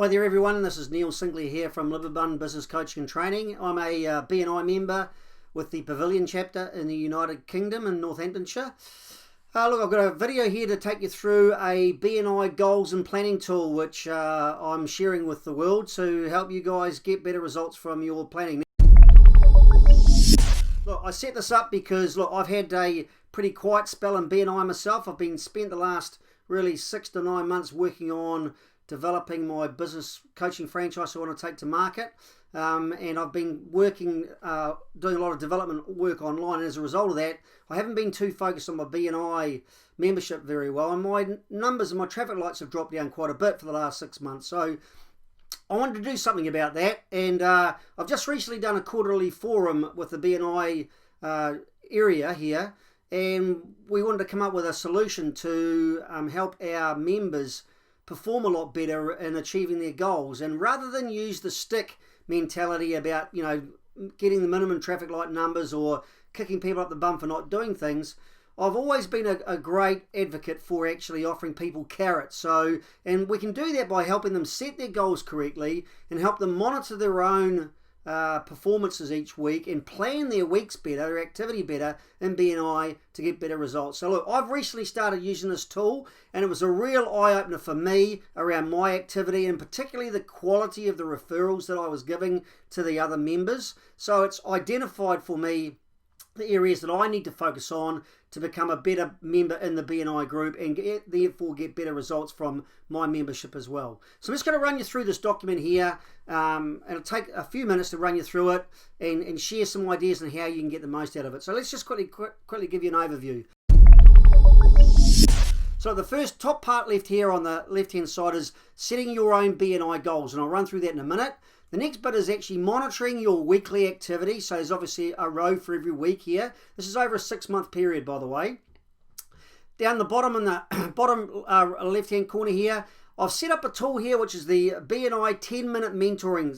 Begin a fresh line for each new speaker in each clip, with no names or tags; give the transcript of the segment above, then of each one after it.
Hi there everyone, this is Neil Sinclair here from LibAbun Business Coaching and Training. I'm a Bni member with the Pavilion chapter in the United Kingdom in Northamptonshire. Look, I've got a video here to take you through a Bni goals and planning tool which I'm sharing with the world to help you guys get better results from your planning. Look, I set this up because look, I've had a pretty quiet spell in Bni myself. I've been spent the last really 6 to 9 months working on developing my business coaching franchise I want to take to market, and I've been working doing a lot of development work online, and as a result of that I haven't been too focused on my Bni membership very well, and my numbers and my traffic lights have dropped down quite a bit for the last 6 months. So I wanted to do something about that, and I've just recently done a quarterly forum with the Bni area here, and we wanted to come up with a solution to help our members perform a lot better in achieving their goals. And rather than use the stick mentality about, you know, getting the minimum traffic light numbers or kicking people up the bum for not doing things, I've always been a great advocate for actually offering people carrots. So, and we can do that by helping them set their goals correctly and help them monitor their own performances each week and plan their weeks better, their activity better in Bni to get better results. So look, I've recently started using this tool, and it was a real eye-opener for me around my activity and particularly the quality of the referrals that I was giving to the other members. So it's identified for me the areas that I need to focus on to become a better member in the Bni group and therefore get better results from my membership as well. So I'm just going to run you through this document here, and it'll take a few minutes to run you through it and share some ideas on how you can get the most out of it. So let's just quickly give you an overview. So the first top part left here on the left hand side is setting your own Bni goals, and I'll run through that in a minute. The next bit is actually monitoring your weekly activity. So there's obviously a row for every week here. This is over a 6-month period, by the way. Down the bottom in the bottom left-hand corner here, I've set up a tool here, which is the Bni 10-minute mentoring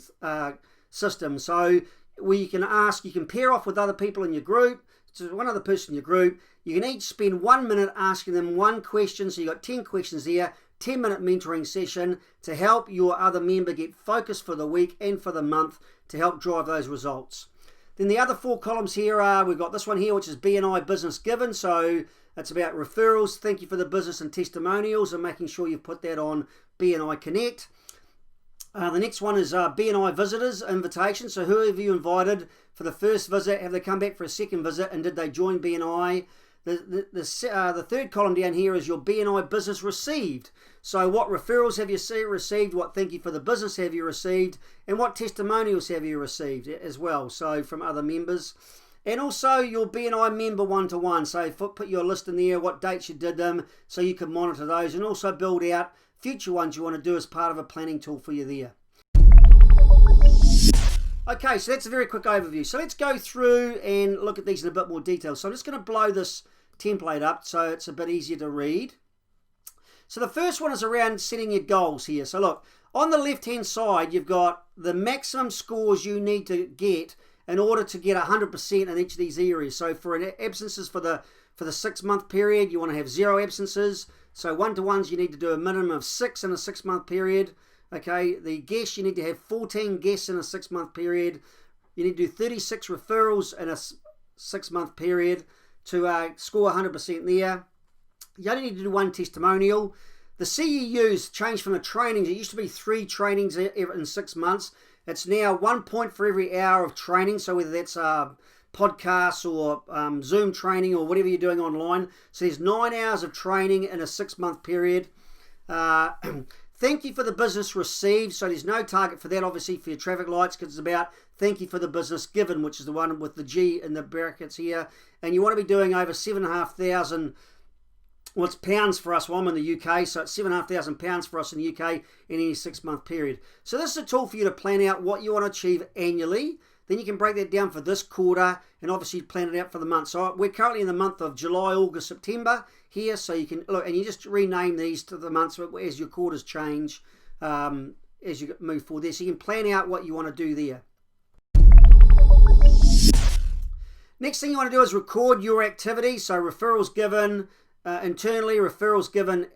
system. So where you can pair off with other people in your group. So one other person in your group. You can each spend 1 minute asking them one question. So you've got 10 questions here. 10-minute mentoring session to help your other member get focused for the week and for the month to help drive those results. Then the other 4 columns here are, we've got this one here, which is Bni business given. So it's about referrals, thank you for the business, and testimonials, and making sure you put that on Bni Connect. The next one is Bni Visitors Invitation. So who have you invited for the first visit? Have they come back for a second visit, and did they join Bni? The third column down here is your Bni business received. So what referrals have you received, what thank you for the business have you received, and what testimonials have you received as well, so from other members. And also your Bni member one-to-one, so put your list in there, what dates you did them, so you can monitor those, and also build out future ones you want to do as part of a planning tool for you there. Okay, so that's a very quick overview. So let's go through and look at these in a bit more detail. So I'm just going to blow this template up so it's a bit easier to read. So the first one is around setting your goals here. So look, on the left hand side you've got the maximum scores you need to get in order to get 100% in each of these areas. So for absences for the 6-month period, you want to have 0 absences. So one-to-ones, you need to do a minimum of 6 in a 6-month period. Okay, the guests, you need to have 14 guests in a 6-month period. You need to do 36 referrals in a 6-month period to score 100% there. You only need to do 1 testimonial. The CEUs changed from the trainings. It used to be 3 trainings in 6 months. It's now 1 point for every hour of training. So whether that's podcasts or Zoom training or whatever you're doing online. So there's 9 hours of training in a 6-month period. Thank you for the business received. So there's no target for that, obviously, for your traffic lights, because it's about thank you for the business given, which is the one with the G in the brackets here. And you want to be doing over 7,500, well, it's pounds for us. Well, I'm in the UK, so it's 7,500 pounds for us in the UK in any 6-month period. So this is a tool for you to plan out what you want to achieve annually. Then you can break that down for this quarter and obviously plan it out for the month. So we're currently in the month of July, August, September here. So you can look, and you just rename these to the months as your quarters change as you move forward there. So you can plan out what you want to do there. Next thing you want to do is record your activity. So referrals given internally, referrals given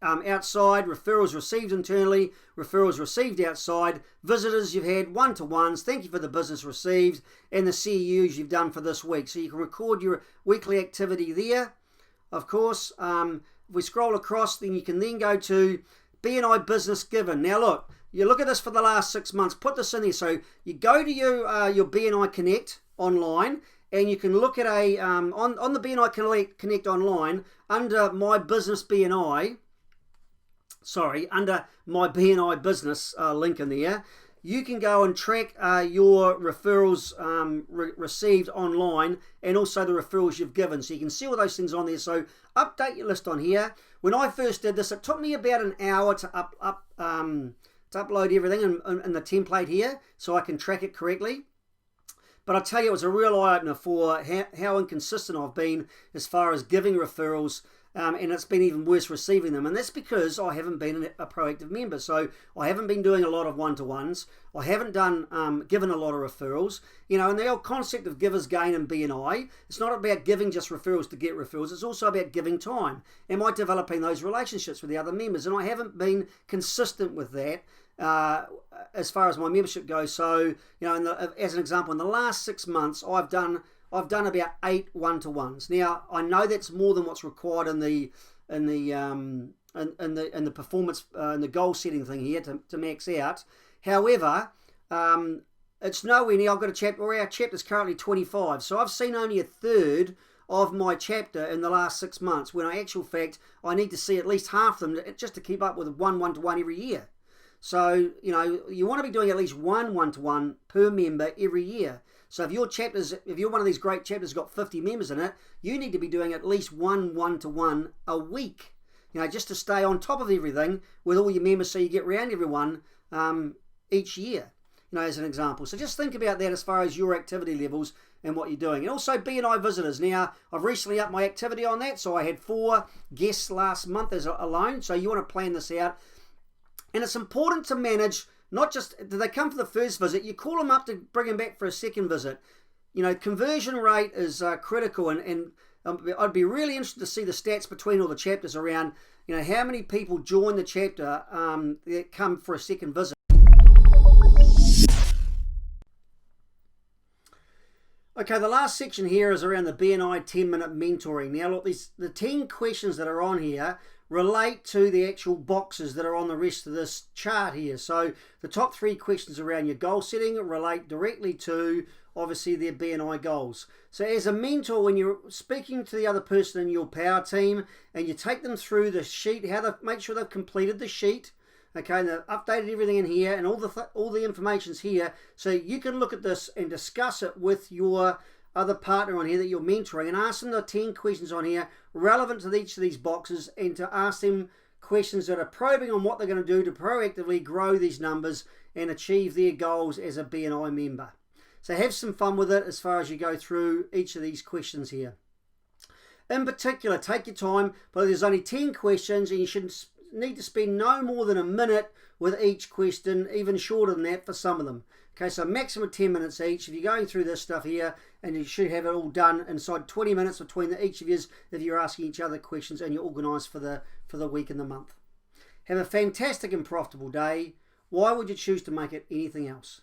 outside, referrals received internally, referrals received outside, visitors you've had, one-to-ones, thank you for the business received, and the CEUs you've done for this week. So you can record your weekly activity there. Of course, if we scroll across, then you can then go to BNI Business Given. Now look, you look at this for the last 6 months, put this in there. So you go to your BNI Connect online, and you can look at on the BNI Connect online, under My Business BNI, under My BNI Business link in there, you can go and track your referrals received online, and also the referrals you've given. So you can see all those things on there. So update your list on here. When I first did this, it took me about an hour to upload everything in the template here, so I can track it correctly. But I tell you, it was a real eye-opener for how inconsistent I've been as far as giving referrals, and it's been even worse receiving them. And that's because I haven't been a proactive member. So I haven't been doing a lot of one-to-ones. I haven't given a lot of referrals. You know, and the old concept of givers gain in BNI, it's not about giving just referrals to get referrals. It's also about giving time. Am I developing those relationships with the other members? And I haven't been consistent with that. As far as my membership goes. So, you know, as an example, in the last 6 months, I've done about 8 one-to-ones. Now, I know that's more than what's required in the performance in the goal setting thing here to max out. However, it's nowhere near. I've got a chapter, or our chapter is currently 25. So I've seen only a third of my chapter in the last 6 months, when in actual fact I need to see at least half of them just to keep up with one-to-one every year. So, you know, you want to be doing at least one-to-one per member every year. So if you're one of these great chapters got 50 members in it, you need to be doing at least one-to-one a week, you know, just to stay on top of everything with all your members, so you get around everyone each year, you know, as an example. So just think about that as far as your activity levels and what you're doing. And also BNI visitors. Now, I've recently upped my activity on that, so I had 4 guests last month as alone. So you want to plan this out. And it's important to manage, not just, do they come for the first visit, you call them up to bring them back for a second visit. You know, conversion rate is critical, and I'd be really interested to see the stats between all the chapters around, you know, how many people join the chapter that come for a second visit. Okay, the last section here is around the BNI 10-minute mentoring. Now, look, the 10 questions that are on here relate to the actual boxes that are on the rest of this chart here. So the top 3 questions around your goal setting relate directly to, obviously, their BNI goals. So as a mentor, when you're speaking to the other person in your power team and you take them through the sheet, make sure they've completed the sheet, okay, and they've updated everything in here, and all the information's here, so you can look at this and discuss it with your other partner on here that you're mentoring, and ask them the 10 questions on here relevant to each of these boxes, and to ask them questions that are probing on what they're going to do to proactively grow these numbers and achieve their goals as a BNI member. So have some fun with it as far as you go through each of these questions here. In particular, take your time, but there's only 10 questions, and you should need to spend no more than a minute with each question, even shorter than that for some of them. Okay, so maximum 10 minutes each if you're going through this stuff here, and you should have it all done inside 20 minutes between each of you if you're asking each other questions and you're organised for the week and the month. Have a fantastic and profitable day. Why would you choose to make it anything else?